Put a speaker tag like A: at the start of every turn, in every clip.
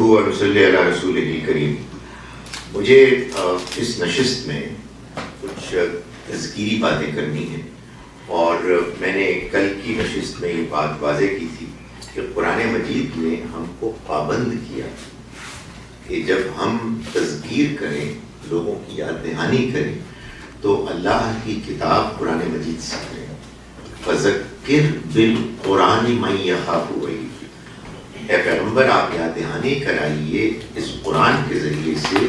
A: ونصلی علی رسولہ الکریم۔ مجھے اس نشست میں کچھ تذکیری باتیں کرنی ہیں، اور میں نے کل کی نشست میں یہ بات واضح کی تھی کہ قرآن مجید نے ہم کو پابند کیا کہ جب ہم تذکیر کریں، لوگوں کی یاد دہانی کریں، تو اللہ کی کتاب قرآن مجید سے کریں۔ فذکر بالقرآن من یخاف وعید، اے پیغمبر آپ یاد دہانی کرائیے اس قرآن کے ذریعے سے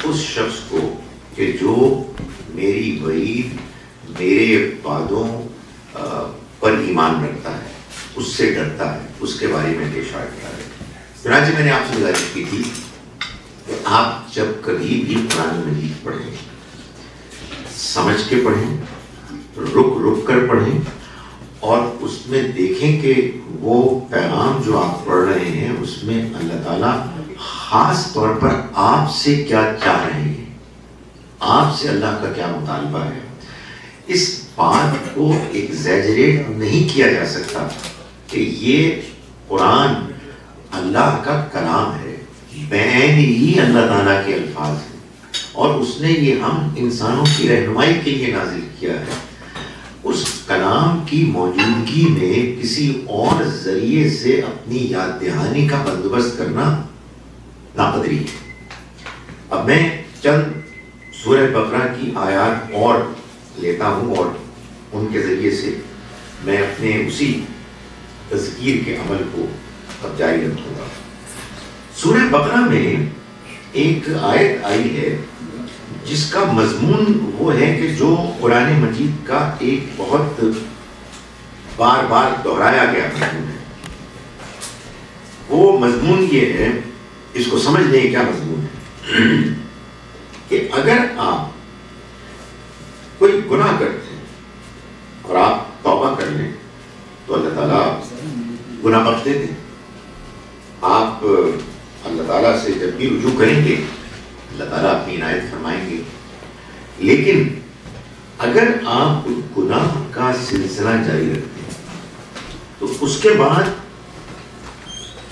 A: اس شخص کو کہ جو میری وعید، میرے وعدوں پر ایمان رکھتا ہے، اس سے ڈرتا ہے، اس کے بارے میں پیش آتا ہے۔ چنانچہ میں نے آپ سے گزارش کی تھی کہ آپ جب کبھی بھی قرآن مجید پڑھیں، سمجھ کے پڑھیں، رک رک کر پڑھیں، اور اس میں دیکھیں کہ وہ پیغام جو آپ پڑھ رہے ہیں اس میں اللہ تعالیٰ خاص طور پر آپ سے کیا چاہ رہے ہیں، آپ سے اللہ کا کیا مطالبہ ہے۔ اس بات کو ایگزیجریٹ نہیں کیا جا سکتا کہ یہ قرآن اللہ کا کلام ہے، بعین ہی اللہ تعالیٰ کے الفاظ ہیں، اور اس نے یہ ہم انسانوں کی رہنمائی کے لیے نازل کیا ہے۔ اس کلام کی موجودگی میں کسی اور ذریعے سے اپنی یاد دہانی کا بندوبست کرنا ناقدری ہے۔ اب میں چند سورہ بقرہ کی آیات اور لیتا ہوں، اور ان کے ذریعے سے میں اپنے اسی تذکیر کے عمل کو اب جاری رکھوں گا۔ سورہ بقرہ میں ایک آیت آئی ہے جس کا مضمون وہ ہے کہ جو قرآن مجید کا ایک بہت بار بار دہرایا گیا مضمون ہے۔ وہ مضمون یہ ہے، اس کو سمجھ لیں کیا مضمون ہے، کہ اگر آپ کوئی گناہ کرتے ہیں اور آپ توبہ کر لیں تو اللہ تعالیٰ گناہ بخش دیتے ہیں۔ آپ اللہ تعالیٰ سے جب بھی رجوع کریں گے اللہ تعالیٰ اپنی عنایت فرمائیں گے، لیکن اگر آپ گناہ کا سلسلہ جاری رکھتے ہیں تو اس کے بعد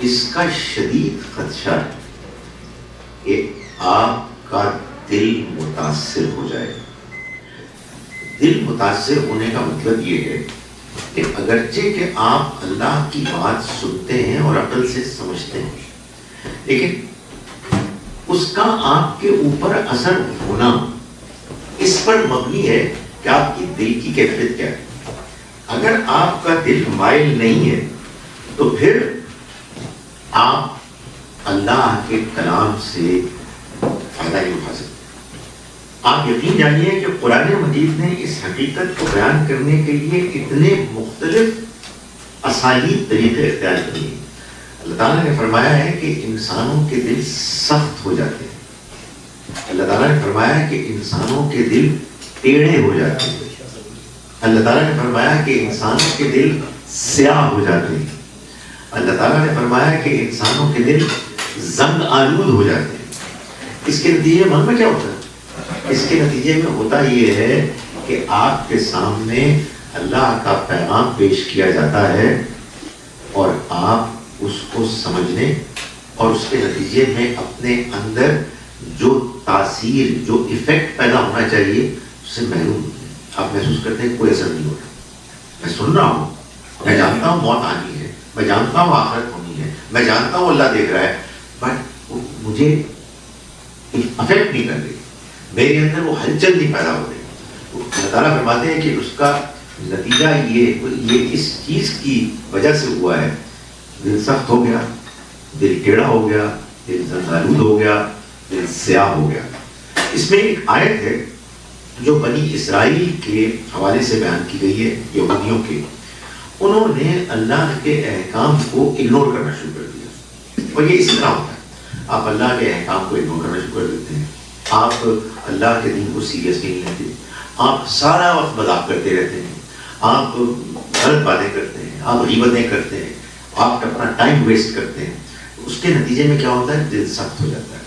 A: اس کا شدید خدشہ ہے کہ آپ کا دل متاثر ہو جائے گا۔ دل متاثر ہونے کا مطلب یہ ہے کہ اگرچہ کہ آپ اللہ کی بات سنتے ہیں اور عقل سے سمجھتے ہیں، لیکن اس کا آپ کے اوپر اثر ہونا اس پر مبنی ہے کہ آپ کی دل کی کیفیت کیا ہے۔ اگر آپ کا دل مائل نہیں ہے تو پھر آپ اللہ کے کلام سے فائدہ نہیں اٹھا سکتے۔ آپ یقین جانیے کہ قرآن مجید نے اس حقیقت کو بیان کرنے کے لیے اتنے مختلف اسالیب طریقے اختیار کیے ہیں۔ اللہ تعالیٰ نے فرمایا ہے کہ انسانوں کے دل سخت ہو جاتے ہیں، اللہ تعالیٰ نے فرمایا ہے کہ انسانوں کے دل ٹیڑھے ہو جاتے ہیں، اللہ تعالیٰ نے فرمایا ہے کہ انسانوں کے دل سیاہ ہو جاتے ہیں، اللہ تعالیٰ نے فرمایا ہے کہ انسانوں کے دل زنگ آلود ہو جاتے ہیں۔ اس کے نتیجے میں کیا ہوتا ہے؟ اس کے نتیجے میں ہوتا یہ ہے کہ آپ کے سامنے اللہ کا پیغام پیش کیا جاتا ہے اور آپ اس کو سمجھنے اور اس کے نتیجے میں اپنے اندر جو تاثیر، جو ایفیکٹ پیدا ہونا چاہیے اس سے محروم ہوتے ہیں۔ آپ محسوس کرتے ہیں کوئی اثر نہیں ہو رہا، میں سن رہا ہوں، میں جانتا ہوں موت آنی ہے، میں جانتا ہوں آخرت ہونی ہے، میں جانتا ہوں اللہ دیکھ رہا ہے، بٹ مجھے افیکٹ نہیں کر رہی، میرے اندر وہ ہلچل نہیں پیدا ہو رہی۔ اللہ تعالیٰ فرماتے ہیں کہ اس کا نتیجہ یہ اس چیز کی وجہ سے ہوا ہے، دل سخت ہو گیا، دل ٹیڑھا ہو گیا، دل زنگآلود ہو گیا، دل سیاہ ہو گیا۔ اس میں ایک آیت ہے جو بنی اسرائیل کے حوالے سے بیان کی گئی ہے، یہودیوں کے۔ انہوں نے اللہ کے احکام کو اگنور کرنا شروع کر دیا، اور یہ اس طرح ہوتا ہے، آپ اللہ کے احکام کو اگنور کرنا شروع کر دیتے ہیں، آپ اللہ کے دین کو سیریس نہیں لیتے، آپ سارا وقت مذاق کرتے رہتے ہیں، آپ غلط باتیں کرتے ہیں، آپ غیبتیں کرتے ہیں، آپ اپنا ٹائم ویسٹ کرتے ہیں۔ اس کے نتیجے میں کیا ہوتا ہے؟ دل سخت ہو جاتا ہے۔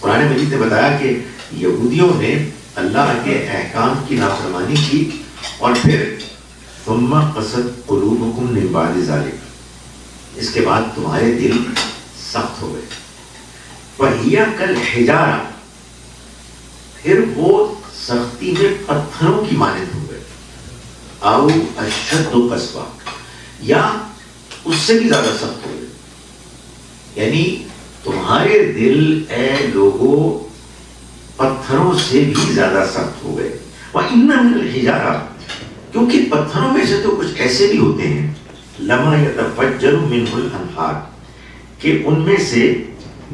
A: قرآن مجید نے بتایا کہ یہودیوں نے اللہ کے احکام کی نافرمانی کی، اور پھر ثم قست قلوبکم من بعد ذلک، اس کے بعد تمہارے دل سخت ہو گئے۔ فَهِيَ كَالْحِجَارَةِ، پھر وہ سختی میں پتھروں کی مانند ہو گئے، او اشد قسوہ، یا اس سے بھی زیادہ سخت ہو گئے. یعنی تمہارے دل اے لوگوں پتھروں سے بھی زیادہ سخت ہو گئے. وَإِنَّ مِنَ الْحِجَارَةِ، کیونکہ پتھروں میں سے تو کچھ ایسے بھی ہوتے ہیں لَمَا يَتَفَجَّرُ مِنْهُ الْأَنْهَارُ، کہ ان میں سے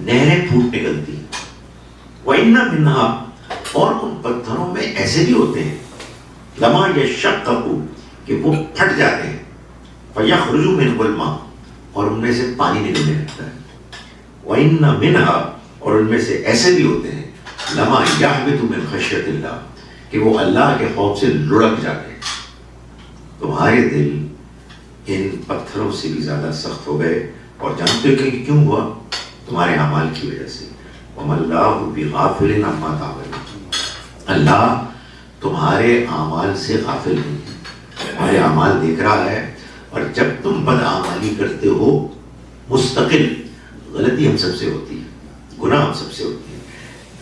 A: نہریں پھوٹ نکلتی ہیں. وَإِنَّ مِنْهَا، اور ان پتھروں میں ایسے بھی ہوتے ہیں لَمَا يَشَّقَّقُ، کہ وہ پھٹ جاتے ہیں. فَيَخْرُجُ مِنْهُ الْمَاءُ، اور ان میں سے پانی نکلنے لگتا ہے. وَإِنَّ مِنْهَا، اور ان میں سے ایسے بھی ہوتے ہیں لَمَا يَحْبِطُ مِنْ خَشْيَةِ اللَّهِ، کہ وہ اللہ کے خوف سے لڑک جاتے ہیں. تمہارے دل ان پتھروں سے بھی زیادہ سخت ہو گئے. اور جانتے ہو کہ کیوں ہوا؟ تمہارے اعمال کی وجہ سے. وَمَا اللَّهُ بِغَافِلٍ عَمَّا تَعْمَلُونَ، اللہ تمہارے اعمال سے غافل نہیں ہے، تمہارے اعمال دیکھ رہا ہے. اور جب تم بدعمالی کرتے ہو مستقل، غلطی ہم سب سے ہوتی ہے، گناہ ہم سب سے ہوتی ہے.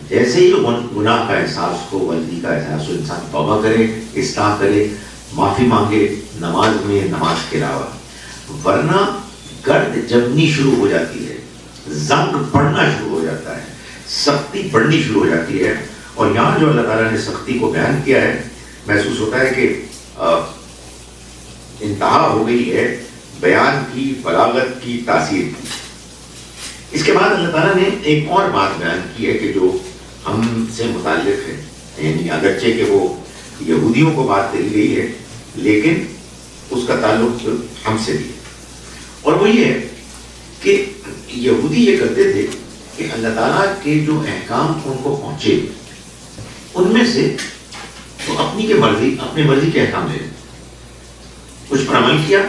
A: جیسے ہی گناہ کا احساس ہو، غلطی کا احساس ہو، انسان توبہ کرے، اصلاح کرے، معافی مانگے نماز میں، نماز کے علاوہ. ورنہ گرد جمنی شروع ہو جاتی ہے، زنگ پڑنا شروع ہو جاتا ہے، سختی بڑھنی شروع ہو جاتی ہے. اور یہاں جو اللہ تعالیٰ نے سختی کو بیان کیا ہے، محسوس ہوتا ہے کہ انتہا ہو گئی ہے بیان کی، بلاغت کی، تاثیر کی. اس کے بعد اللہ تعالیٰ نے ایک اور بات بیان کی ہے کہ جو ہم سے متعلق ہے. یعنی اگرچہ کہ وہ یہودیوں کو بات کہی گئی ہے لیکن اس کا تعلق ہم سے بھی ہے. اور وہ یہ ہے کہ یہودی یہ کرتے تھے کہ اللہ تعالیٰ کے جو احکام ان کو پہنچے ان میں سے وہ اپنی مرضی کے احکام لے، کچھ پر عمل کیا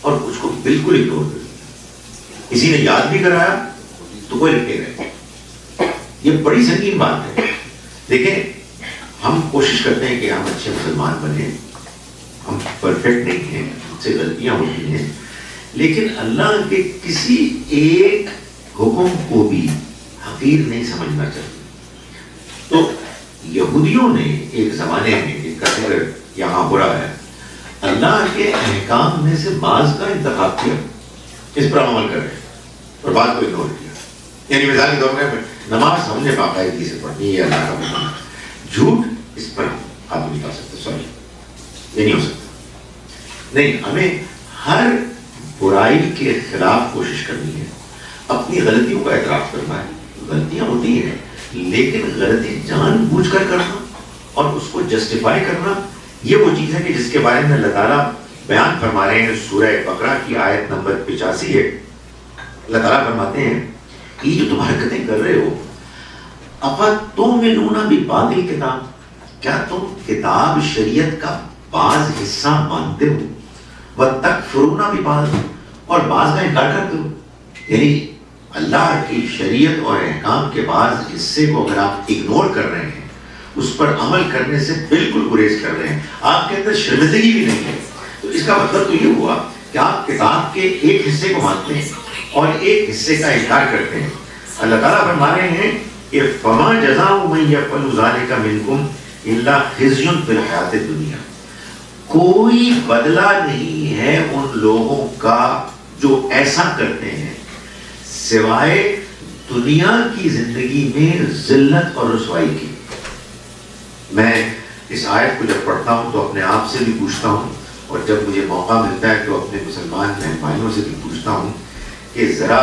A: اور کچھ کو بالکل اگنور کر دیا. کسی نے یاد بھی کرایا تو کوئی لٹے گئے. یہ بڑی سنگین بات ہے. دیکھیں ہم کوشش کرتے ہیں کہ ہم اچھے مسلمان بنیں، ہم پرفیکٹ نہیں ہیں، ہم سے غلطیاں ہوتی ہیں، لیکن اللہ کے کسی ایک حکم کو بھی حقیر نہیں سمجھنا چاہیے. تو یہودیوں نے ایک زمانے میں، جن کا ذکر یہاں ہو رہا ہے، اللہ کے احکام میں سے بعض کا انتخاب کیا، اس پر عمل کر رہے ہیں، اور بعض کو اگنور کیا. یعنی مثال کے طور پر نماز ہم نے باقاعدگی سے پڑھنی ہے، اللہ کا حکم. جھوٹ اس پر آپ نہیں کر سکتے، سوری یہ نہیں ہو سکتا. نہیں، ہمیں ہر برائی کے خلاف کوشش کرنی ہے، اپنی غلطیوں کا اعتراف کرنا ہے. غلطیاں ہوتی ہیں لیکن غلطی جان بوجھ کر کرنا اور اس کو جسٹیفائی کرنا، یہ وہ چیز ہے کہ جس کے بارے میں اللہ تعالیٰ بیان فرما رہے ہیں. سورہ بقرہ کی آیت نمبر 85 ہے. اللہ تعالیٰ فرماتے ہیں کہ یہ جو تم حرکتیں کر رہے ہو، اَفَتُؤْمِنُونَ بِبَعْضِ الْکِتَابِ، کیا تم کتاب شریعت کا بعض حصہ مانتے ہو، وَتَکْفُرُونَ بِبَعْضٍ، اور بعض کا انکار کرتے ہو. یعنی اللہ کی شریعت اور احکام کے بعض حصے کو اگر آپ اگنور کر رہے ہیں، اس پر عمل کرنے سے بالکل گریز کر رہے ہیں، آپ کے اندر شرمندگی بھی نہیں ہے، تو اس کا مطلب تو یہ ہوا کہ آپ کتاب کے ایک حصے کو مانتے ہیں اور ایک حصے کا انکار کرتے ہیں. اللہ تعالیٰ فرما رہے ہیں کہ فَمَا جَزَاءُ مَن يَفْعَلُ ذَلِكَ مِنكُمْ إِلَّا خِزْيٌ فِي الْحَيَاةِ الدُّنْيَا، کوئی بدلہ نہیں ہے ان لوگوں کا جو ایسا کرتے ہیں سوائے دنیا کی زندگی میں ذلت اور رسوائی کی. میں اس آیت کو جب پڑھتا ہوں تو اپنے آپ سے بھی پوچھتا ہوں، اور جب مجھے موقع ملتا ہے تو اپنے مسلمان بہن بھائیوں سے بھی پوچھتا ہوں کہ ذرا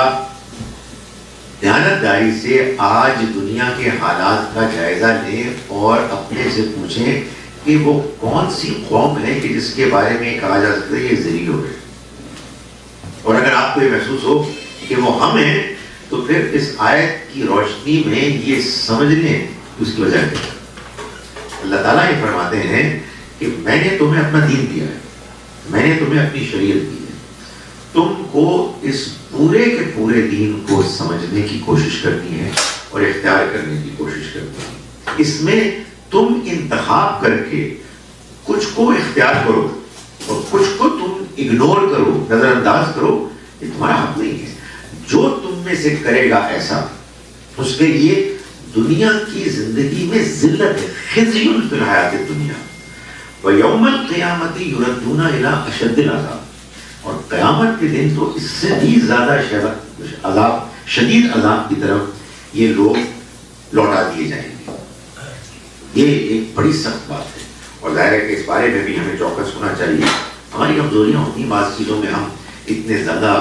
A: دیانتداری سے آج دنیا کے حالات کا جائزہ لیں اور اپنے سے پوچھیں کہ وہ کون سی قوم ہے کہ جس کے بارے میں کہا جا سکتا ہے یہ ذلیل ہو گئے. اور اگر آپ کو یہ محسوس ہو کہ وہ ہم ہیں تو پھر اس آیت کی روشنی میں یہ سمجھ لیں کہ اس کی وجہ کیا. اللہ تعالیٰ یہ فرماتے ہیں کہ میں نے تمہیں اپنا دین دیا ہے، میں نے تمہیں اپنی شریعت دی ہے، تم کو اس پورے کے پورے دین کو سمجھنے کی کوشش کرنی ہے اور اختیار کرنے کی کوشش کرنی ہے. اس میں تم انتخاب کر کے کچھ کو اختیار کرو اور کچھ کو تم اگنور کرو، نظر انداز کرو، یہ تمہارا حق نہیں ہے. جو تم میں سے کرے گا ایسا اس کے لیے دنیا کی زندگی میں ذلت ہے، خزي فی الحیات الدنیا ویوم القیامت یردون الی اشد العذاب، اور قیامت کے دن تو اس سے بھی زیادہ شدید عذاب کی طرف یہ لوگ لوٹا دیے جائیں گے۔ یہ ایک بڑی سخت بات ہے، اور ظاہر ہے کہ اس بارے میں بھی ہمیں چوکس ہونا چاہیے۔ ہماری کمزوریاں ہوتی ہیں، بعض چیزوں میں ہم اتنے زیادہ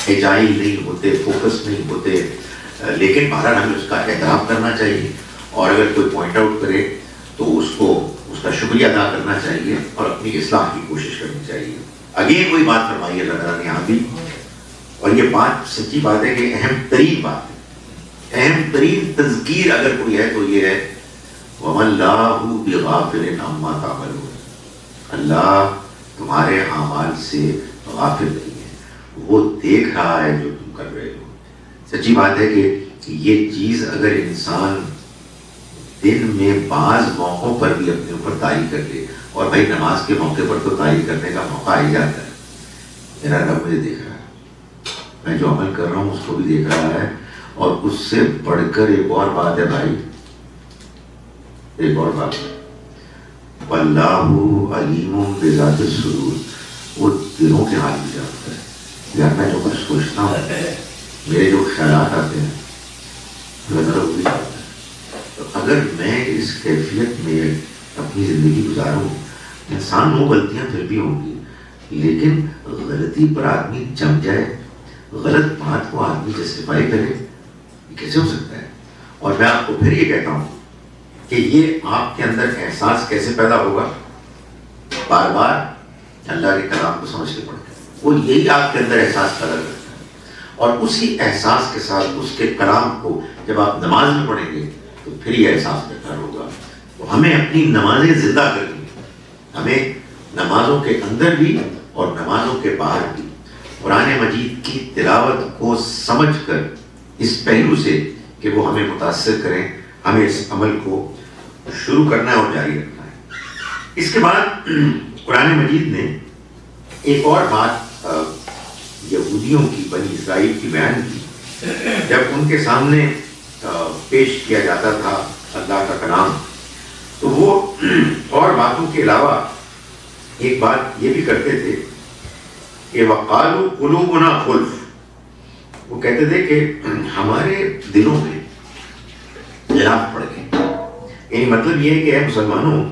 A: ایجائل نہیں ہوتے، فوکس نہیں ہوتے، لیکن بہرحال ہمیں اس کا احترام کرنا چاہیے، اور اگر کوئی پوائنٹ آؤٹ کرے تو اس کو اس کا شکریہ ادا کرنا چاہیے اور اپنی اصلاح کی کوشش کرنی چاہیے۔ اگین کوئی بات فرمائی اللہ تعالیٰ نے یہاں بھی، اور یہ بات سچی بات ہے کہ اہم ترین بات ہے، اہم ترین تذکیر اگر کوئی ہے تو یہ ہے وَمَا اللَّهُ بِغَافِلٍ عَمَّا تَعْمَلُونَ، اللہ تمہارے اعمال سے غافل نہیں ہے، وہ دیکھ رہا ہے جو تم کر رہے ہو۔ سچی بات ہے کہ یہ چیز اگر انسان دن میں بعض موقعوں پر بھی اپنے اوپر طاری کر لے، اور بھائی نماز کے موقع پر تو طاری کرنے کا موقع آ ہی جاتا ہے، میرا رب مجھے دیکھ رہا ہے، میں جو عمل کر رہا ہوں اس کو بھی دیکھ رہا ہے، اور اس سے بڑھ کر ایک اور بات ہے بھائی، ایک اور بات ہے وَاللَّهُ عَلِيمٌ بِذَاتِ الصُّدُورِ، وہ دلوں کے حال بھی جانتا ہے، یار میں جو کچھ سوچتا ہوں، میرے جو خیالات آتے ہیں وہ بھی جانتا ہے۔ تو اگر میں اس کیفیت میں اپنی زندگی گزاروں، انسان وہ غلطیاں پھر بھی ہوں گی، لیکن غلطی پر آدمی جم جائے، غلط بات کو آدمی جسٹیفائی کرے، یہ کیسے ہو سکتا ہے؟ اور میں آپ کو پھر یہ کہتا ہوں کہ یہ آپ کے اندر احساس کیسے پیدا ہوگا؟ بار بار اللہ کے کلام کو سمجھ کے پڑھتے ہیں، وہ یہی آپ کے اندر احساس پیدا کرتا ہے، اور اسی احساس کے ساتھ اس کے کلام کو جب آپ نماز میں پڑھیں گے تو پھر یہ احساس بہتر ہوگا۔ تو ہمیں اپنی نمازیں زندہ کرنی ہیں، ہمیں نمازوں کے اندر بھی اور نمازوں کے باہر بھی قرآن مجید کی تلاوت کو سمجھ کر اس پہلو سے کہ وہ ہمیں متاثر کریں، ہمیں اس عمل کو شروع کرنا ہے اور جاری رکھنا ہے۔ اس کے بعد قرآن مجید نے ایک اور بات یہودیوں کی، بنی اسرائیل کی بیان کی، جب ان کے سامنے پیش کیا جاتا تھا اللہ کا کلام، تو وہ اور باتوں کے علاوہ ایک بات یہ بھی کرتے تھے کہ وَقَالُوا قُلُوبُنَا غُلْفٌ، وہ کہتے تھے کہ ہمارے دلوں میں غلاف پڑ گئے، یعنی مطلب یہ ہے کہ اے مسلمانوں،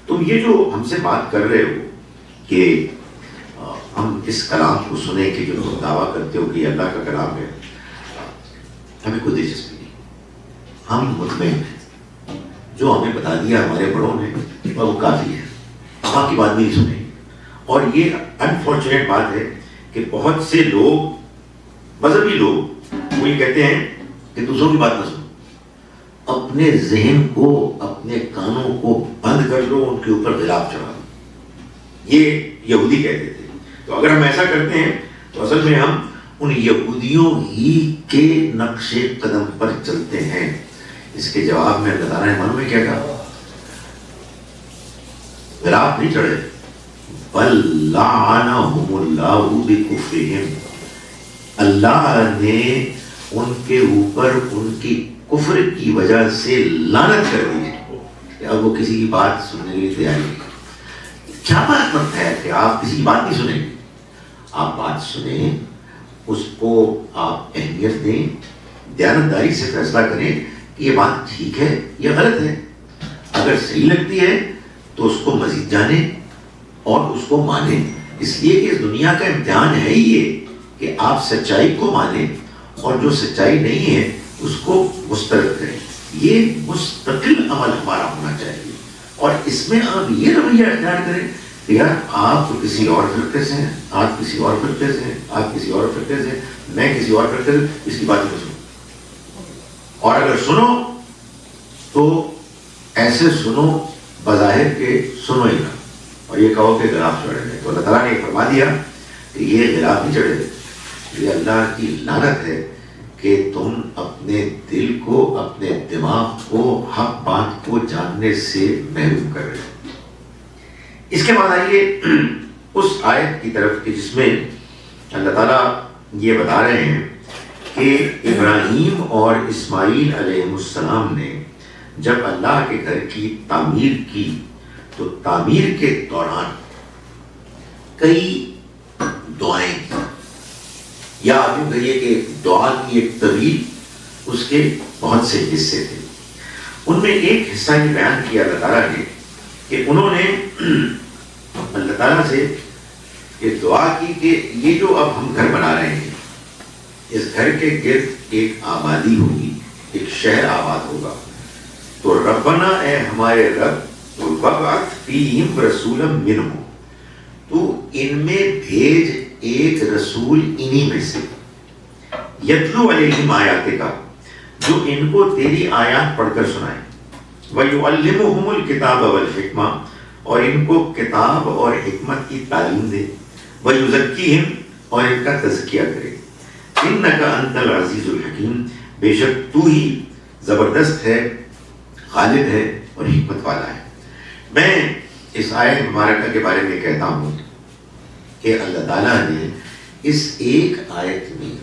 A: تم یہ جو ہم سے بات کر رہے ہو کہ ہم اس کلام کو سنیں کہ جو تم دعویٰ کرتے ہو کہ یہ اللہ کا کلام ہے، ہمیں کوئی دلچسپی نہیں، ہم مطمئن ہیں، جو ہمیں بتا دیا ہمارے بڑوں نے وہ کافی ہے، آپ کی بات نہیں سنیں۔ اور یہ انفارچونیٹ بات ہے کہ بہت سے لوگ، مذہبی لوگ، وہ یہ کہتے ہیں کہ دوسروں کی بات نہ سنو، اپنے ذہن کو، اپنے کانوں کو بند کر لو، ان کے اوپر غلاف چڑھا دو، یہ یہودی کہتے تھے۔ تو اگر ہم ایسا کرتے ہیں تو اصل میں ہم ان یہودیوں ہی کے نقش قدم پر چلتے ہیں۔ اس کے جواب میں اللہ تعالیٰ نے معلوم ہے کیا کہا؟ غلاف نہیں چڑھے، بل لعنہم اللہ بکفرہم، اللہ نے ان کے اوپر ان کی کفر کی وجہ سے لعنت کر دی ہے۔ اب وہ کسی کی بات سننے کے لیے تیار نہیں۔ کیا بات کرتا ہے کہ آپ کسی کی بات نہیں سنیں گے؟ آپ بات سنیں، اس کو آپ اہمیت دیں، دیانتداری سے فیصلہ کریں کہ یہ بات ٹھیک ہے یا غلط ہے۔ اگر صحیح لگتی ہے تو اس کو مزید جانیں اور اس کو مانیں، اس لیے کہ اس دنیا کا امتحان ہے ہی یہ کہ آپ سچائی کو مانیں اور جو سچائی نہیں ہے اس کو مسترد کریں۔ یہ مستقل عمل ہمارا ہونا چاہیے، اور اس میں آپ یہ رویہ اختیار کریں کہ یار آپ کسی اور فرقے سے ہیں، آپ کسی اور فرقے سے ہیں، آپ کسی اور فرقے سے ہیں، میں کسی اور فرقے سے، اس کی بات نہیں سنو، اور اگر سنو تو ایسے سنو بظاہر کے سنو ہی نہ، اور یہ کہو کہ غلاف چڑھے گئے۔ تو اللہ تعالیٰ نے فرما دیا کہ یہ غلاف نہیں چڑھے، یہ اللہ کی لعنت ہے کہ تم اپنے دل کو، اپنے دماغ کو حق بات کو جاننے سے محروم کر رہے ہو۔ اس کے بعد آئیے اس آیت کی طرف کہ جس میں اللہ تعالیٰ یہ بتا رہے ہیں کہ ابراہیم اور اسماعیل علیہ السلام نے جب اللہ کے گھر کی تعمیر کی تو تعمیر کے دوران کئی دعائیں کی، یا آپ یوں کہیے کہ دعا کی ایک طویل اس کے بہت سے حصے تھے. ان میں ایک حصہ یہ بیان کیا اللہ تعالیٰ نے کہ انہوں نے اللہ تعالیٰ سے یہ دعا کی کہ یہ جو اب ہم گھر بنا رہے ہیں اس گھر کے گرد ایک آبادی ہوگی، ایک شہر آباد ہوگا، تو ربنا اے ہمارے رب وابعث فیہم رسولا منہم، تو ان میں بھیج ایک رسول انہی میں سے، یتلو علیہم آیاتک، جو ان کو تیری آیات پڑھ کر سنائے، وَيُعَلِّمُهُمُ الْكِتَابَ وَالْحِکْمَةَ، اور ان کو کتاب اور حکمت کی تعلیم دے، وَيُزَكِّيهِمْ، اور ان کا تزکیہ کرے، إِنَّكَ أَنْتَ الْعَزِيزُ الْحَكِيمُ، بے شک تو ہی زبردست ہے، غالب ہے اور حکمت والا ہے. میں اس آیت مبارکہ کے بارے میں کہتا ہوں کہ اللہ تعالیٰ نے اس ایک آیت میں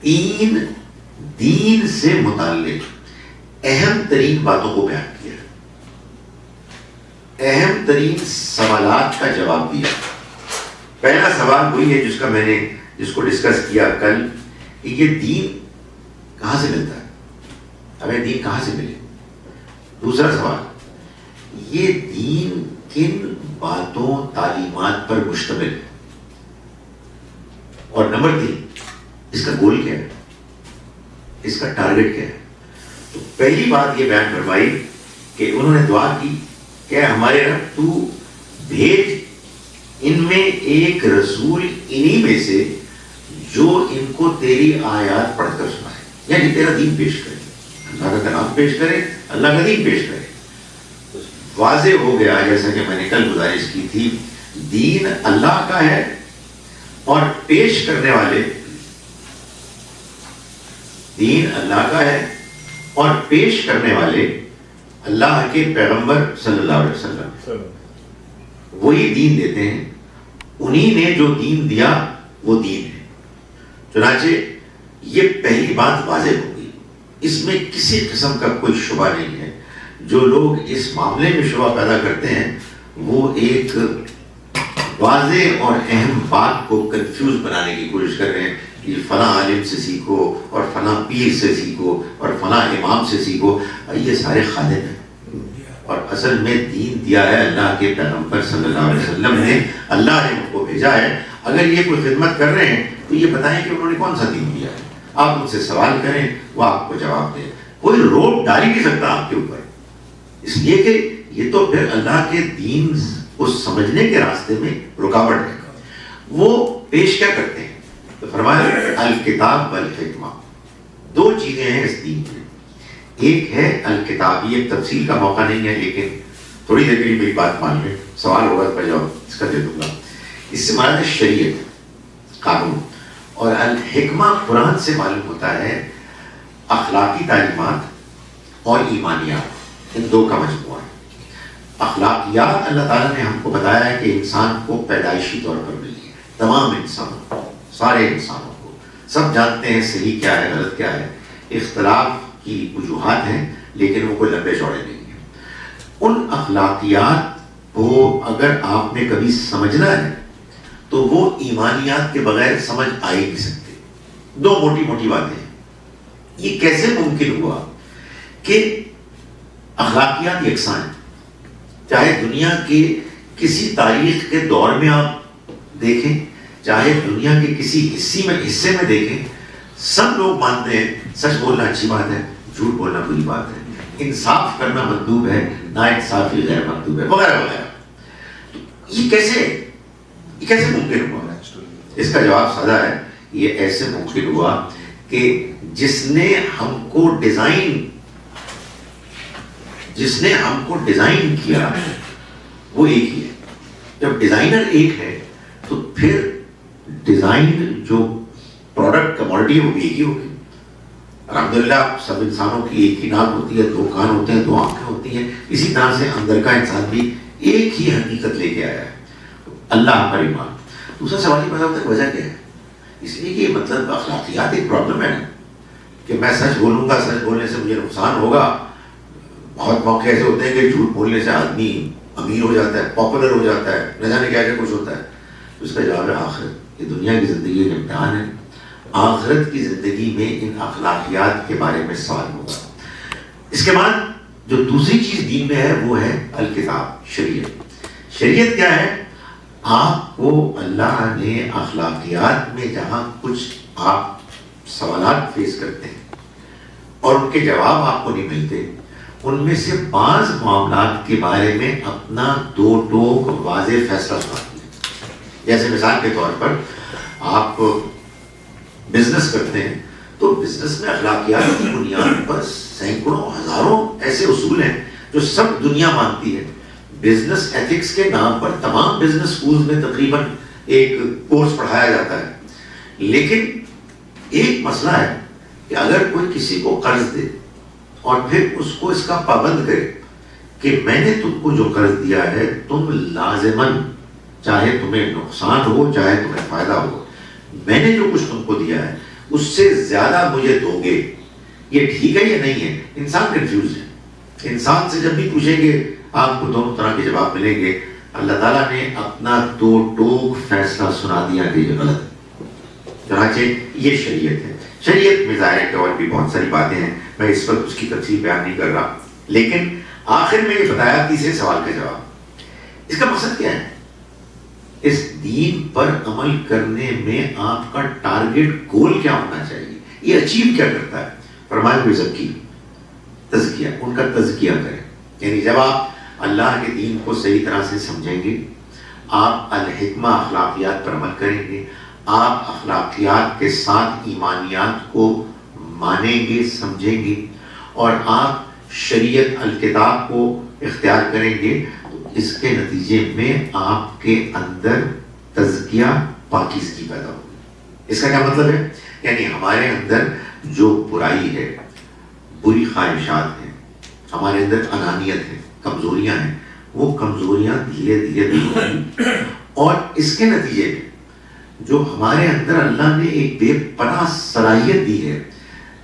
A: 3 دین سے متعلق اہم ترین باتوں کو بیان کیا، اہم ترین سوالات کا جواب دیا. پہلا سوال وہی ہے جس کو ڈسکس کیا کل، کہ یہ دین کہاں سے ملتا ہے، ہمیں دین کہاں سے ملے. دوسرا سوال، یہ دین کن باتوں تعلیمات پر مشتمل ہے. اور نمبر 3، اس کا گول کیا ہے، اس کا ٹارگٹ کیا ہے. تو پہلی بات یہ بیان فرمائی کہ انہوں نے دعا کی کہ ہمارے رب تو بھیج ان میں ایک رسول انہی میں سے جو ان کو تیری آیات پڑھ کر سنائے، یعنی تیرا دین پیش کرے، اللہ کا کلام پیش کرے، اللہ کا دین پیش کرے. واضح ہو گیا جیسا کہ میں نے کل گزارش کی تھی، دین اللہ کا ہے اور پیش کرنے والے، دین اللہ کا ہے اور پیش کرنے والے اللہ کے پیغمبر صلی اللہ علیہ وسلم، وہی دین دیتے ہیں. انہی نے جو دین دیا وہ دین ہے. چنانچہ یہ پہلی بات واضح ہو گئی، اس میں کسی قسم کا کوئی شبہ نہیں ہے. جو لوگ اس معاملے میں شبہ پیدا کرتے ہیں وہ ایک واضح اور اہم بات کو کنفیوز بنانے کی کوشش کر رہے ہیں کہ فلاں عالم سے سیکھو اور فلاں پیر سے سیکھو اور فلاں امام سے سیکھو. یہ سارے خادم ہیں، اور اصل میں دین دیا ہے اللہ کے پیغمبر صلی اللہ علیہ وسلم نے، اللہ نے ان کو بھیجا ہے. اگر یہ کوئی خدمت کر رہے ہیں تو یہ بتائیں کہ انہوں نے کون سا دین دیا ہے. آپ ان سے سوال کریں، وہ آپ کو جواب دیں. کوئی روک ڈال ہی نہیں سکتا آپ کے اوپر، اس لیے کہ یہ تو پھر اللہ کے دین کو سمجھنے کے راستے میں رکاوٹ ہے. وہ پیش کیا کرتے ہیں؟ تو فرمایا الکتاب والحکمہ. 2 چیزیں ہیں اس دین میں. ایک ہے الکتاب، یہ تفصیل کا موقع نہیں ہے لیکن تھوڑی دیر کے لیے میری بات مان لیں، سوال ہوگا تو میں جواب اس کا دے دوں گا. اس سے مراد ہے شریعت، قانون. اور الحکمہ قرآن سے معلوم ہوتا ہے اخلاقی تعلیمات اور ایمانیات، ان 2 کا مجموعہ ہے. اخلاقیات اللہ تعالیٰ نے ہم کو بتایا ہے کہ انسان کو پیدائشی طور پر ملی ہے، تمام انسانوں کو، سارے انسانوں کو، سب جانتے ہیں صحیح کیا ہے غلط کیا ہے. اختلاف کی وجوہات ہیں لیکن وہ کوئی لمبے چوڑے نہیں ہیں. ان اخلاقیات کو اگر آپ نے کبھی سمجھنا ہے تو وہ ایمانیات کے بغیر سمجھ آ ہی نہیں سکتے. 2 موٹی موٹی باتیں. یہ کیسے ممکن ہوا کہ اخلاقیات یکساں ہیں؟ چاہے دنیا کے کسی تاریخ کے دور میں آپ دیکھیں، چاہے دنیا کے کسی حصے میں دیکھیں، سب لوگ مانتے ہیں سچ بولنا اچھی بات ہے، جھوٹ بولنا بری بات ہے، انصاف کرنا مطلوب ہے، نا انصافی غیر مطلوب ہے، وغیرہ وغیرہ. یہ کیسے ممکن ہوا؟ اس کا جواب سادہ ہے. یہ ایسے ممکن ہوا کہ جس نے ہم کو ڈیزائن کیا وہ ایک ہی ہے. جب ڈیزائنر ایک ہے تو پھر ڈیزائن جو پروڈکٹ کموڈٹی ہے وہ بھی ایک ہی ہوگی. الحمدللہ سب انسانوں کی ایک ہی ناک ہوتی ہے، 2 کان ہوتے ہیں، 2 آنکھیں ہوتی ہیں. اسی طرح سے اندر کا انسان بھی ایک ہی حقیقت لے کے آیا ہے، اللہ پر ایمان. دوسرا سوال یہ پیدا ہوتا ہے وجہ کیا ہے؟ اس لیے کہ مطلب اخلاقیات ایک پرابلم ہے نا، کہ میں سچ بولوں گا، سچ بولنے سے مجھے نقصان ہوگا. بہت موقع ایسے ہوتے ہیں کہ جھوٹ بولنے سے آدمی امیر ہو جاتا ہے، پاپولر ہو جاتا ہے، نہ جانے کیا کیا کچھ ہوتا ہے. تو اس کا جواب ہے آخرت. یہ دنیا کی زندگی ایک امتحان ہے، آخرت کی زندگی میں ان اخلاقیات کے بارے میں سوال ہوگا. اس کے بعد جو دوسری چیز دین میں ہے وہ ہے الکتاب، شریعت. شریعت کیا ہے؟ آپ کو اللہ نے اخلاقیات میں جہاں کچھ آپ سوالات فیس کرتے ہیں اور ان کے جواب آپ کو نہیں ملتے، ان میں سے بعض معاملات کے بارے میں اپنا دو ٹوک واضح فیصلہ سناتی ہے. جیسے مثال کے طور پر آپ بزنس کرتے ہیں تو بزنس میں اخلاقیات کی بنیاد پر سینکڑوں ہزاروں ایسے اصول ہیں جو سب دنیا مانتی ہے. بزنس ایتھکس کے نام پر تمام بزنس اسکولز میں تقریباً ایک کورس پڑھایا جاتا ہے. لیکن ایک مسئلہ ہے کہ اگر کوئی کسی کو قرض دے اور پھر اس کو اس کا پابند کرے کہ میں نے تم کو جو قرض دیا ہے تم لازماً، چاہے تمہیں نقصان ہو چاہے تمہیں فائدہ ہو، میں نے جو کچھ تم کو دیا ہے اس سے زیادہ مجھے دو گے، یہ ٹھیک ہے یا نہیں ہے؟ انسان کنفیوز ہے. انسان سے جب بھی پوچھیں گے آپ کو دونوں طرح کے جواب ملیں گے. اللہ تعالیٰ نے اپنا دو ٹوک فیصلہ سنا دیا کہ یہ غلط ہے. چنانچہ یہ شریعت ہے. شریعت میں ظاہر کہ اور بھی بہت ساری باتیں ہیں، میں اس وقت اس کی تفصیل بیان نہیں کر رہا، لیکن آخر میں یہ بتایا تیسرے سوال کا جواب. اس کا مقصد کیا ہے؟ اس دین پر عمل کرنے میں آپ کا ٹارگٹ گول کیا ہونا چاہیے؟ یہ اچیو کیا کرتا ہے؟ فرمایا ہوئے ذکی تزکیہ، ان کا تزکیہ کریں. یعنی جب آپ اللہ کے دین کو صحیح طرح سے سمجھیں گے، آپ الحکمہ اخلاقیات پر عمل کریں گے، آپ اخلاقیات کے ساتھ ایمانیات کو مانیں گے، سمجھیں گے، اور آپ شریعت الکتاب کو اختیار کریں گے، تو اس کے نتیجے میں آپ کے اندر تزکیہ پاکیزگی پیدا ہوگی. اس کا کیا مطلب ہے؟ یعنی ہمارے اندر جو برائی ہے، بری خواہشات ہیں، ہمارے اندر انانیت ہے، کمزوریاں ہیں، وہ کمزوریاں دھیرے دھیرے دور ہوگی. اور اس کے نتیجے میں جو ہمارے اندر اللہ نے ایک بے پناہ صلاحیت دی ہے،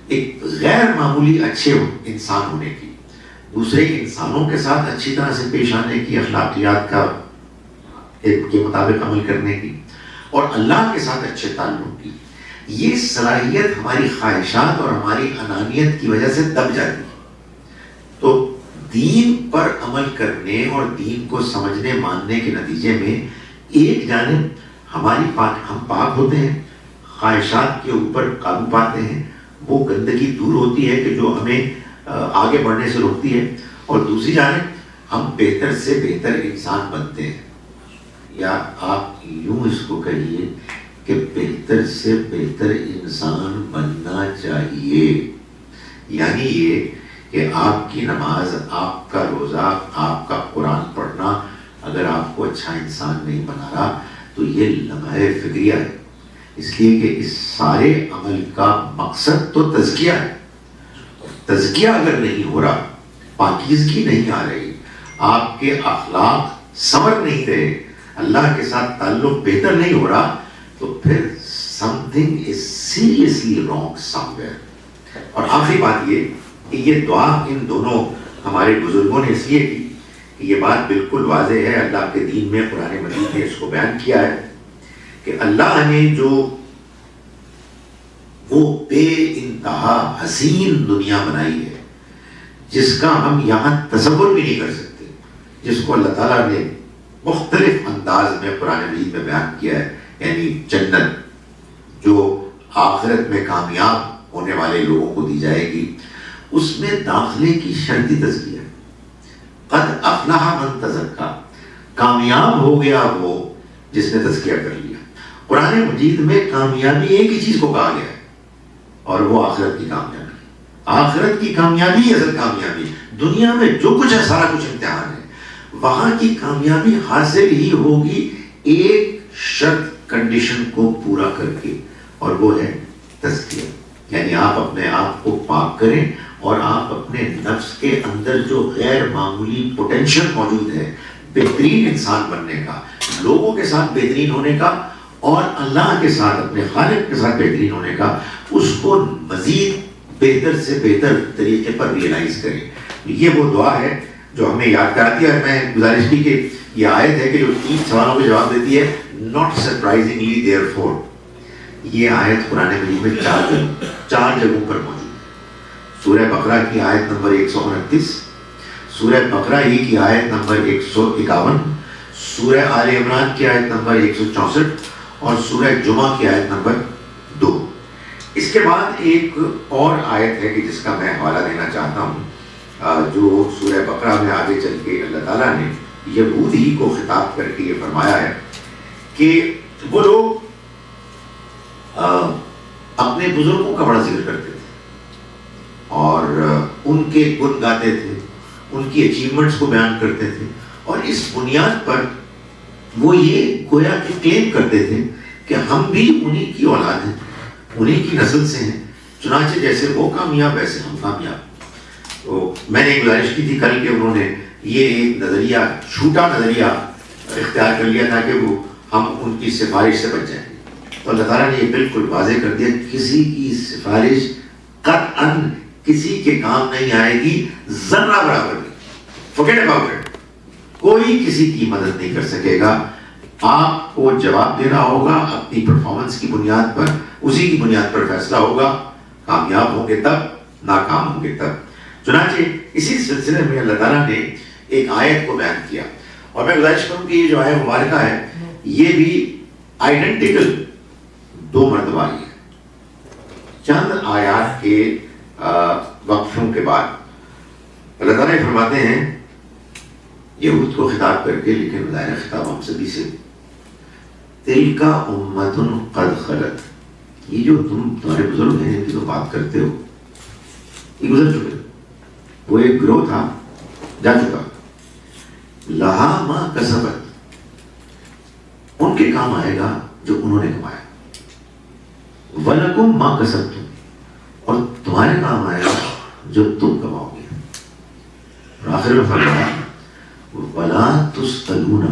A: ایک غیر معمولی اچھے انسان ہونے کی، دوسرے انسانوں کے ساتھ اچھی طرح سے پیش آنے کی، اخلاقیات کا کے مطابق عمل کرنے کی، اور اللہ کے ساتھ اچھے تعلق کی، یہ صلاحیت ہماری خواہشات اور ہماری انانیت کی وجہ سے دب جاتی ہے. تو دین پر عمل کرنے اور دین کو سمجھنے ماننے کے نتیجے میں ایک جانب ہم پاک ہوتے ہیں، خواہشات کے اوپر قابو پاتے ہیں، وہ گندگی دور ہوتی ہے کہ جو ہمیں آگے بڑھنے سے روکتی ہے، اور دوسری جانب ہم بہتر سے بہتر انسان بنتے ہیں. یا آپ یوں اس کو کہیے کہ بہتر سے بہتر انسان بننا چاہیے. یعنی یہ کہ آپ کی نماز، آپ کا روزہ، آپ کا قرآن پڑھنا اگر آپ کو اچھا انسان نہیں بنا رہا تو یہ لمحہ فکریہ ہے. اس لیے کہ اس سارے عمل کا مقصد تو تزکیہ ہے. تزکیہ اگر نہیں ہو رہا، پاکیزگی نہیں آ رہی، آپ کے اخلاق سنور نہیں رہے، اللہ کے ساتھ تعلق بہتر نہیں ہو رہا، تو پھر something is seriously wrong somewhere. اور آخری بات یہ کہ یہ دعا ان دونوں ہمارے بزرگوں نے اس لیے کی کہ یہ بات بالکل واضح ہے، اللہ کے دین میں قرآن مجید نے اس کو بیان کیا ہے کہ اللہ نے جو وہ بے انتہا حسین دنیا بنائی ہے جس کا ہم یہاں تصور بھی نہیں کر سکتے، جس کو اللہ تعالیٰ نے مختلف انداز میں قرآن مجید میں بیان کیا ہے. یعنی جنت جو آخرت میں کامیاب ہونے والے لوگوں کو دی جائے گی، اس میں داخلے کی شرطی تزکیہ ہے. قد افلح من تزکا، کامیاب ہو گیا وہ جس نے تزکیہ کر لیا. قرآن مجید میں کامیابی ایک ہی چیز کو کہا گیا ہے اور وہ آخرت کی کامیابی. آخرت کی کامیابی اصل کامیابی. دنیا میں جو کچھ ہے سارا کچھ امتحان ہے، وہاں کی کامیابی حاصل ہی ہوگی ایک شرط، کنڈیشن کو پورا کر کے، اور وہ ہے تزکیہ. یعنی آپ اپنے آپ کو پاک کریں اور آپ اپنے نفس کے اندر جو غیر معمولی پوٹینشیل موجود ہے بہترین انسان بننے کا، لوگوں کے ساتھ بہترین ہونے کا،
B: اور اللہ کے ساتھ اپنے خالق کے ساتھ بہترین ہونے کا اس کو مزید بہتر سے بہتر طریقے پر ریئلائز کریں. یہ وہ دعا ہے جو ہمیں یاد کراتی ہے. اور میں گزارش کی کہ یہ آیت ہے کہ جو 3 سوالوں کے جواب دیتی ہے, ناٹ سرپرائزنگلی دیئر فور, یہ آیت قرآن مجید میں 4 جگہوں پر موجود ہے. سورہ بقرہ کی آیت نمبر 129, سورہ بقرہ ہی کی آیت نمبر 151, سورہ آل عمران کی آیت نمبر 164 اور سورہ جمعہ کی آیت نمبر 2. اس کے بعد ایک اور آیت ہے کہ جس کا میں حوالہ دینا چاہتا ہوں, جو سورہ بقرہ میں آگے چل کے اللہ تعالیٰ نے یہود ہی کو خطاب کر کے یہ فرمایا ہے کہ وہ لوگ اپنے بزرگوں کا بڑا ذکر کرتے تھے اور ان کے گن گاتے تھے, ان کی اچیومنٹس کو بیان کرتے تھے, اور اس بنیاد پر وہ یہ گویا کہ کلیم کرتے تھے کہ ہم بھی انہی کی اولاد ہیں, انہی کی نسل سے ہیں, چنانچہ جیسے وہ کامیاب ویسے ہم کامیاب. تو میں نے گزارش کی تھی کل کہ انہوں نے یہ ایک نظریہ, جھوٹا نظریہ اختیار کر لیا تھا کہ وہ ہم ان کی سفارش سے بچ جائیں. تو اللہ تعالیٰ نے یہ بالکل واضح کر دیا, کسی کی سفارش قطعاً کسی کے کام نہیں آئے گی, ذرہ برابر نہیں. forget about it. کوئی کسی کی مدد نہیں کر سکے گا. آپ کو جواب دینا ہوگا اپنی پرفارمنس کی بنیاد پر, اسی کی بنیاد پر فیصلہ ہوگا. کامیاب ہوں گے تب, ناکام ہوں گے تب. چنانچہ اسی سلسلے میں اللہ تعالیٰ نے ایک آیت کو بیان کیا, اور میں گزارش کروں کہ یہ جو آیت مبارکہ ہے یہ بھی آئیڈینٹیکل 2 مرتبہ آئی ہے. چند آیات کے وقفوں کے بعد اللہ تعالیٰ فرماتے ہیں یہود کو خطاب کر کے, لیکن بظاہر خطاب ہم سبھی سے, تلک امۃ قد خلت, یہ جو تمہارے بزرگ ہیں جن کی تو بات کرتے ہو یہ گزر چکے, وہ ایک گروہ تھا جا چکا. لہا ما کسبت, ان کے کام آئے گا جو انہوں نے کمایا. وَلَكُمْ مَا كَسَبْتُمْ, اور تمہارے کام آئے گا جو تم کماؤ گے. اور آخر میں فرمایا وَلَا تُسْأَلُونَ,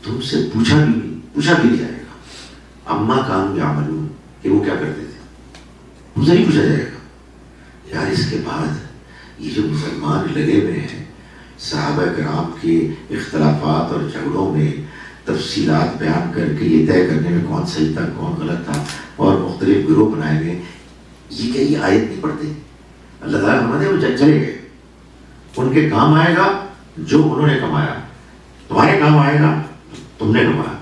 B: تم سے پوچھا بھی نہیں جائے گا, عَمَّا كَانُوا يَعْمَلُونَ, کہ وہ کیا کرتے تھے, تم سے نہیں پوچھا جائے گا. یار اس کے بعد یہ جو مسلمان لگے ہوئے ہیں صحابہ کرام کے اختلافات اور جھگڑوں میں تفصیلات بیان کر کے یہ طے کرنے میں کون صحیح تھا کون غلط تھا, اور مختلف گروہ بنائے گئے, یہ کیا یہ آیت نہیں پڑھتے؟ اللہ تعالیٰ فرماتے ہیں وہ چلے گئے, ان کے کام آئے گا جو انہوں نے کمایا, تمہارے کام آئے گا تم نے کمایا.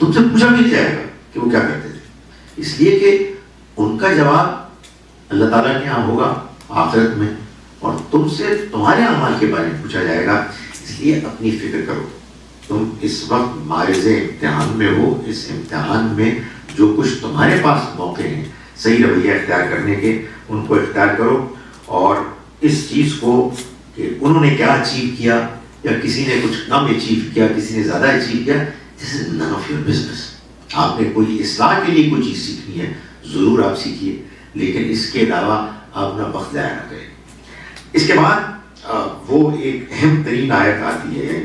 B: تم سے پوچھا بھی جائے گا کہ وہ کیا کرتے تھے, اس لیے کہ ان کا جواب اللہ تعالیٰ کے یہاں ہوگا آخرت میں, اور تم سے تمہارے اعمال کے بارے میں پوچھا جائے گا. اس لیے اپنی فکر کرو, تم اس وقت معرض امتحان میں ہو, اس امتحان میں جو کچھ تمہارے پاس موقع ہیں صحیح رویہ اختیار کرنے کے, ان کو اختیار کرو, اور اس چیز کو کہ انہوں نے کیا اچیو کیا یا کسی نے کچھ کم اچیو کیا, کسی نے زیادہ اچیو کیا, دس از نن آف یور بزنس. آپ نے کوئی اصلاح کے لیے کوئی چیز سیکھنی ہے ضرور آپ سیکھیے, لیکن اس کے علاوہ آپ اپنا وقت ضائع نہ کریں. اس کے بعد وہ ایک اہم ترین آیت آتی ہے,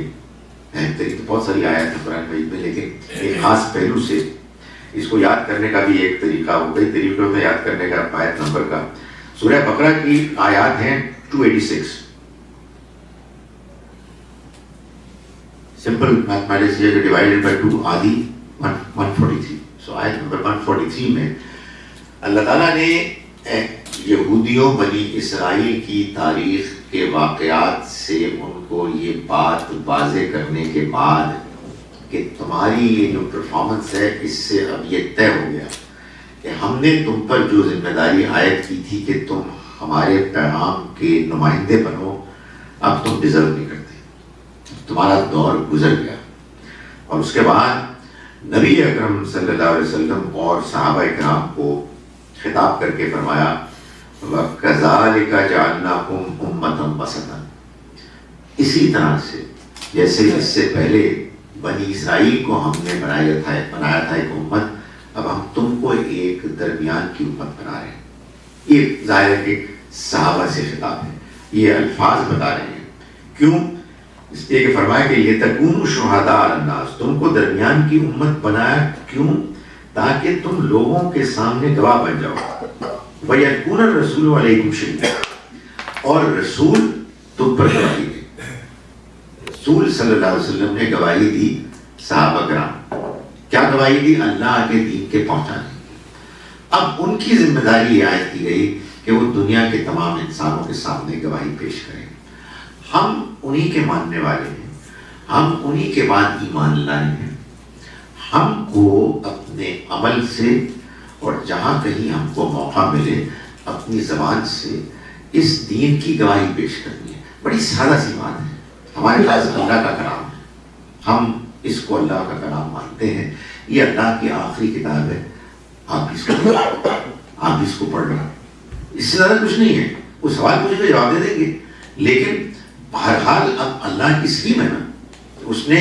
B: اہم ترین تو بہت ساری آیت ہیں قرآن مجید میں, لیکن ایک خاص پہلو سے اس کو یاد کرنے کا بھی ایک طریقہ, وہ کئی طریقوں میں یاد کرنے کا آیت نمبر کا. سورہ بقرہ کی آیات ہیں 286. سمپل میتھمیٹکس یہ ڈیوائڈڈ بائی 2 آدھی 143. سو آیت نمبر 143 میں اللہ تعالیٰ نے یہودیوں بنی اسرائیل کی تاریخ کے واقعات سے ان کو یہ بات واضح کرنے کے بعد کہ تمہاری یہ جو پرفارمنس ہے اس سے اب یہ طے ہو گیا کہ ہم نے تم پر جو ذمہ داری عائد کی تھی کہ تم ہمارے پیغام کے نمائندے بنو, اب تم ڈیزرو نہیں کرتے, تمہارا دور گزر گیا. اور اس کے بعد نبی اکرم صلی اللہ علیہ وسلم اور صحابہ کرام کو خطاب کر کے فرمایا وَكَذَلِكَ جَعَلْنَاكُمْ أُمَّةً وَسَطًا, اسی طرح سے جیسے اس سے پہلے بنی اسرائیل کو ہم نے بنایا تھا ایک امت, اب ہم تم کو ایک درمیان کی امت بنا رہے ہیں. یہ ظاہر ہے کہ صحابہ سے خطاب ہے, یہ الفاظ بتا رہے ہیں. کیوں؟ اس لیے کہ فرمایا کہ یہ تکونوا شہداء علی الناس, تم کو درمیان کی امت بنایا. کیوں؟ تاکہ تم لوگوں کے سامنے گواہ بن جاؤ. وَيَكُونَ الرَّسُولُ عَلَيْكُمْ شَهِيدًا، اور رسول تم پر گواہی دے. رسول صلی اللہ علیہ وسلم نے گواہی دی صحابہ کرام. کیا گواہی دی؟ اللہ کے دین کے پہنچانے کی. اب ان کی ذمہ داری یہ عائد کی گئی کہ وہ دنیا کے تمام انسانوں کے سامنے گواہی پیش کریں. ہم انہی کے ماننے والے ہیں، ہم انہی کے بعد ایمان لائے ہیں. ہم کو اپنے عمل سے اور جہاں کہیں ہم کو موقع ملے اپنی زبان سے اس دین کی گواہی پیش کرنی ہے. بڑی سادہ سی بات ہے. ہمارے پاس اللہ کا کلام ہے، ہم اس کو اللہ کا کلام مانتے ہیں. یہ اللہ کی آخری کتاب ہے، آپ اس کو پڑھ رہے ہیں. اس سے زیادہ کچھ نہیں ہے. وہ سوال مجھے تو جواب دے دیں گے، لیکن بہرحال اب اللہ کی اسکیم ہے نا. اس نے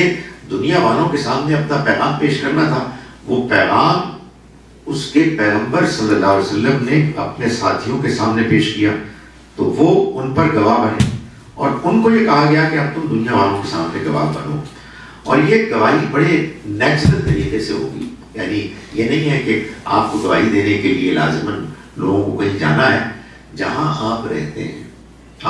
B: دنیا والوں کے سامنے اپنا پیغام پیش کرنا تھا. وہ پیغام اس کے پیغمبر صلی اللہ علیہ وسلم نے اپنے ساتھیوں کے سامنے پیش کیا تو وہ ان پر گواہ بنے، اور ان کو یہ کہا گیا کہ اب تم دنیا والوں کے سامنے گواہ بنو. اور یہ گواہی بڑے نیچرل طریقے سے ہوگی. یعنی یہ نہیں ہے کہ آپ کو گواہی دینے کے لیے لازماً لوگوں کو کہیں جانا ہے. جہاں آپ رہتے ہیں،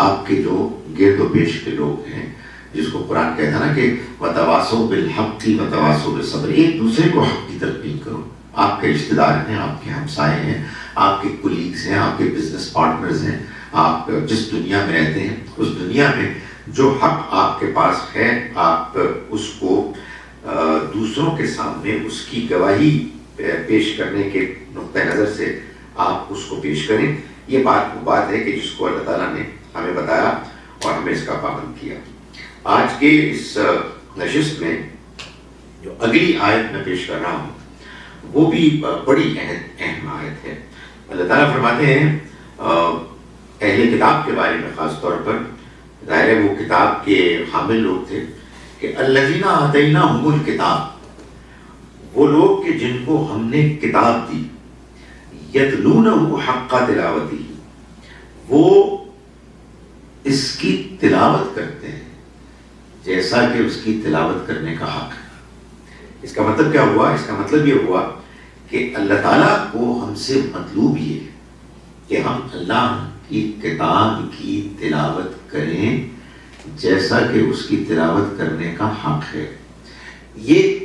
B: آپ کے جو گرد و پیش کے لوگ ہیں، جس کو قرآن کہتا ہے نا کہ وَتَوَاصَوْا بِالْحَقِّ وَتَوَاصَوْا بِالصَّبْرِ، ایک دوسرے کو حق کی تلقین کرو. آپ کے رشتہ دار ہیں، آپ کے ہمسائے ہیں، آپ کے کولیگز ہیں، آپ کے بزنس پارٹنرز ہیں. آپ جس دنیا میں رہتے ہیں اس دنیا میں جو حق آپ کے پاس ہے آپ اس کو دوسروں کے سامنے اس کی گواہی پیش کرنے کے نقطہ نظر سے آپ اس کو پیش کریں. یہ وہ بات ہے کہ جس کو اللہ تعالیٰ نے ہمیں بتایا اور ہمیں اس کا پابند کیا. آج کے اس نشست میں جو اگلی آیت میں پیش کر رہا ہوں وہ بھی بڑی اہم آیت ہے. اللہ تعالیٰ فرماتے ہیں اہل کتاب کے بارے میں، خاص طور پر ظاہر ہے وہ کتاب کے حامل لوگ تھے، کہ الذین آتیناہم الکتاب، وہ لوگ کہ جن کو ہم نے کتاب دی، یتلونہ حق تلاوتہ، وہ اس کی تلاوت کرتے ہیں جیسا کہ اس کی تلاوت کرنے کا حق ہے. اس کا مطلب کیا ہوا؟ اس کا مطلب یہ ہوا کہ اللہ تعالیٰ کو ہم سے مطلوب یہ ہے کہ ہم اللہ کی کتاب کی تلاوت کریں جیسا کہ اس کی تلاوت کرنے کا حق ہے. یہ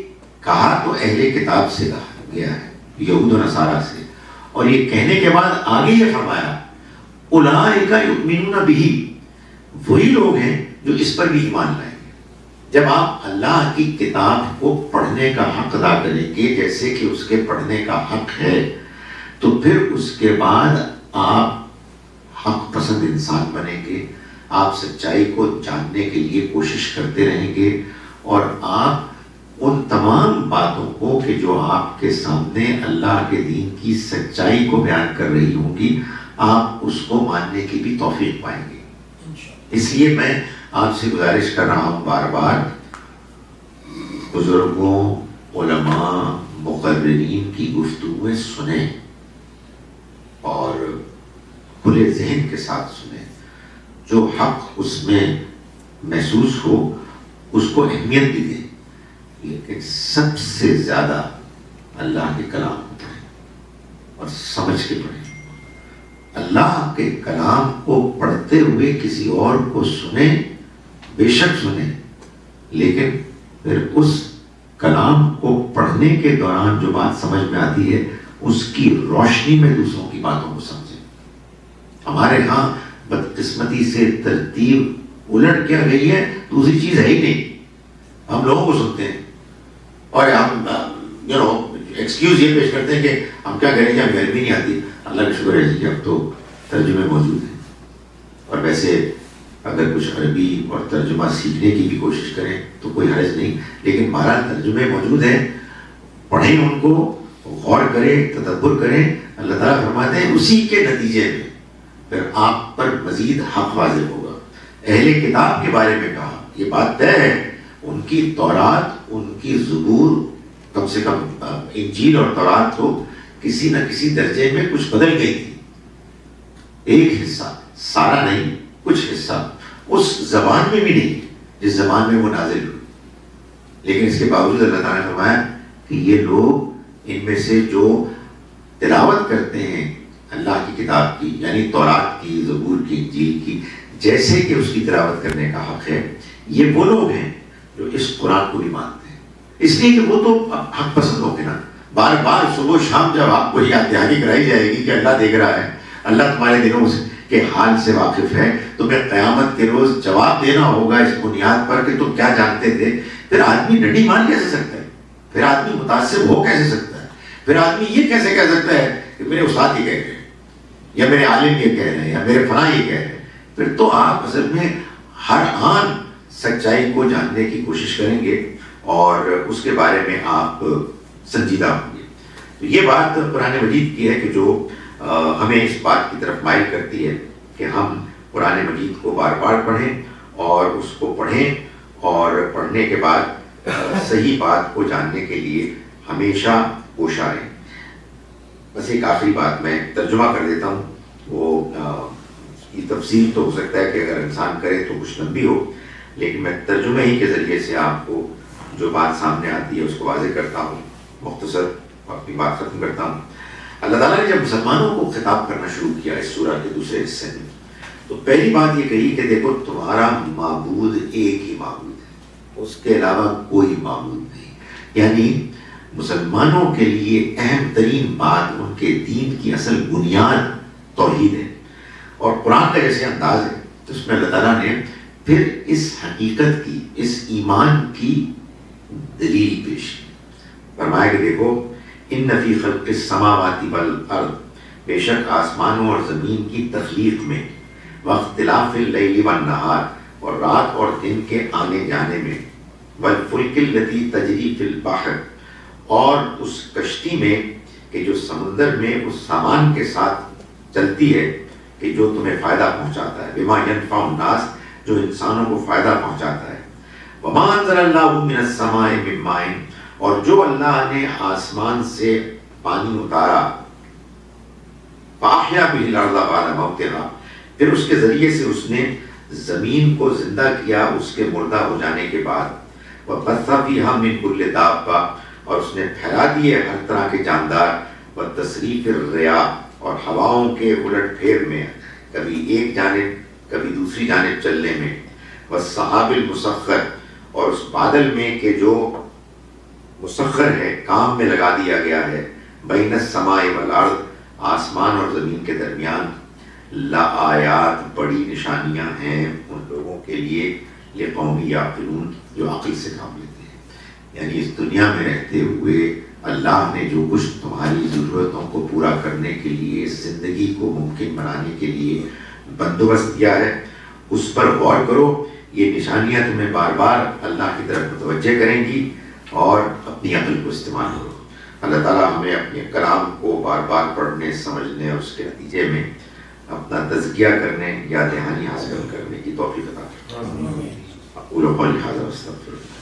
B: کہا تو اہل کتاب سے کہا گیا ہے، یہود و نصارہ سے، اور یہ کہنے کے بعد آگے یہ فرمایا اولئک یؤمنون بہ، وہی لوگ ہیں جو اس پر بھی ایمان لائیں گے. جب آپ اللہ کی کتاب کو پڑھنے کا حق ادا کریں گے جیسے کہ اس کے پڑھنے کا حق ہے، تو پھر اس کے بعد آپ حق پسند انسان بنیں گے. آپ سچائی کو جاننے کے لیے کوشش کرتے رہیں گے، اور آپ ان تمام باتوں کو کہ جو آپ کے سامنے اللہ کے دین کی سچائی کو بیان کر رہی ہوں گی، آپ اس کو ماننے کی بھی توفیق پائیں گے. اس لیے میں آپ سے گزارش کر رہا ہوں بار بار، بزرگوں، علماء، مقررین کی گفتگویں سنیں اور کھلے ذہن کے ساتھ سنیں. جو حق اس میں محسوس ہو اس کو اہمیت بھی دیں، لیکن سب سے زیادہ اللہ کے کلام کو پڑھیں اور سمجھ کے پڑھیں. اللہ کے کلام کو پڑھتے ہوئے کسی اور کو سنیں، بے شک سنیں، لیکن پھر اس کلام کو پڑھنے کے دوران جو بات سمجھ میں آتی ہے اس کی روشنی میں دوسروں کی باتوں کو سمجھیں. ہمارے ہاں بدقسمتی سے ترتیب الٹ کیا گئی ہے، دوسری چیز ہے ہی نہیں. ہم لوگوں کو سنتے ہیں اور ہم ایکسکیوز یہ پیش کرتے ہیں کہ ہم کیا کریں گے، ہم گھر بھی نہیں آتی. اللہ کا شکر ہے کہ اب تو ترجمے موجود ہیں، اور ویسے اگر کچھ عربی اور ترجمہ سیکھنے کی بھی کوشش کریں تو کوئی حرج نہیں، لیکن بہرحال ترجمے موجود ہیں، پڑھیں ان کو، غور کریں، تدبر کریں. اللہ تعالیٰ فرماتے ہیں اسی کے نتیجے میں پھر آپ پر مزید حق واضح ہوگا. اہل کتاب کے بارے میں کہا، یہ بات طے ہے، ان کی تورات، ان کی زبور، کم سے کم انجیل اور تورات تو کسی نہ کسی درجے میں کچھ بدل گئی تھی. ایک حصہ، سارا نہیں، کچھ حصہ اس زبان میں بھی نہیں جس زبان میں وہ نازل ہوئی. لیکن اس کے باوجود اللہ تعالیٰ نے فرمایا کہ یہ لوگ ان میں سے جو تلاوت کرتے ہیں اللہ کی کتاب کی، یعنی تورات کی، زبور کی، انجیل کی، جیسے کہ اس کی تلاوت کرنے کا حق ہے، یہ وہ لوگ ہیں جو اس قرآن کو بھی مانتے ہیں. اس لیے کہ وہ تو حق پسند ہو گے نا. بار بار صبح شام جب آپ کو یاد دہانی کرائی جائے گی کہ اللہ دیکھ رہا ہے، اللہ تمہارے دلوں کے حال سے واقف ہے، تمہیں قیامت کے روز جواب دینا ہوگا اس بنیاد پر کہ تم کیا جانتے تھے، پھر آدمی ڈنڈی مان کیسے سکتا ہے؟ پھر آدمی متعصب ہو کیسے سکتا ہے؟ پھر آدمی یہ کیسے کہہ سکتا ہے کہ میرے استاد یہ کہہ رہے ہیں، یا میرے عالم یہ کہہ رہے ہیں، یا میرے فلاں یہ کہہ رہے ہیں؟ پھر تو آپ اصل میں ہر آن سچائی کو جاننے کی کوشش کریں گے اور اس کے بارے میں آپ سنجیدہ ہوں گے. تو یہ بات قرآن مجید کی ہے کہ جو ہمیں اس بات کی طرف مائل کرتی ہے کہ ہم قرآن مجید کو بار بار پڑھیں اور اس کو پڑھیں اور پڑھنے کے بعد صحیح بات کو جاننے کے لیے ہمیشہ کوشاں رہیں. بس ایک آخری بات میں ترجمہ کر دیتا ہوں. وہ کی تفصیل تو ہو سکتا ہے کہ اگر انسان کرے تو کچھ لمبی ہو، لیکن میں ترجمے ہی کے ذریعے سے آپ کو جو بات سامنے آتی ہے اس کو واضح کرتا ہوں، مختصر اپنی بات ختم کرتا ہوں. اللہ تعالیٰ نے جب مسلمانوں کو خطاب کرنا شروع کیا اس سورہ کے دوسرے حصے میں، تو پہلی بات یہ کہی کہ دیکھو تمہارا معبود ایک ہی معبود ہے، اس کے علاوہ کوئی معبود نہیں. یعنی مسلمانوں کے لیے اہم ترین بات ان کے دین کی اصل بنیاد توحید ہے. اور قرآن کا جیسے انداز ہے تو اس میں اللہ تعالیٰ نے پھر اس حقیقت کی، اس ایمان کی دلیل پیش کی. فرمایا کہ دیکھو ان فی خلق السماوات والارض، بے شک آسمانوں اور زمین کی تخلیق میں، واختلاف اللیل والنہار، اور رات اور دن کے آنے جانے میں، والفلک التی تجری فی البحر، اور اس کشتی میں کہ جو سمندر میں اس سامان کے ساتھ چلتی ہے کہ جو تمہیں فائدہ پہنچاتا ہے، بما ینفع الناس، جو انسانوں کو فائدہ پہنچاتا ہے. وما انزل اللہ من السماء من ماء، اور جو اللہ نے آسمان سے پانی اتارا، فاحیا بہ الارض بعد موتہا، پھر اس کے ذریعے سے اس نے زمین کو زندہ کیا اس کے مردہ ہو جانے کے بعد. وبث فیہا من کل دابہ، اور اس نے پھیلا دیے ہر طرح کے جاندار. وتصریف الریاح، اور ہواؤں کے الٹ پھیر میں، کبھی ایک جانب کبھی دوسری جانب چلنے میں. والسحاب المسخر، اور اس بادل میں کہ جو مسخر ہے، کام میں لگا دیا گیا ہے. بین السماء والارض، آسمان اور زمین کے درمیان. لآیات، بڑی نشانیاں ہیں ان لوگوں کے لیے، لقوم یعقلون، جو عقل سے کام لیتے ہیں. یعنی اس دنیا میں رہتے ہوئے اللہ نے جو کچھ تمہاری ضرورتوں کو پورا کرنے کے لیے، زندگی کو ممکن بنانے کے لیے بندوبست کیا ہے، اس پر غور کرو. یہ نشانیاں تمہیں بار بار اللہ کی طرف متوجہ کریں گی، اور اپنی عقل کو استعمال کرو. اللہ تعالیٰ ہمیں اپنے کلام کو بار بار پڑھنے، سمجھنے اور اس کے نتیجے میں اپنا تزکیہ کرنے یا دہانی حاصل کرنے کی توفیق عطا فرمائے. اقول قولی ھذا واستغفر اللہ.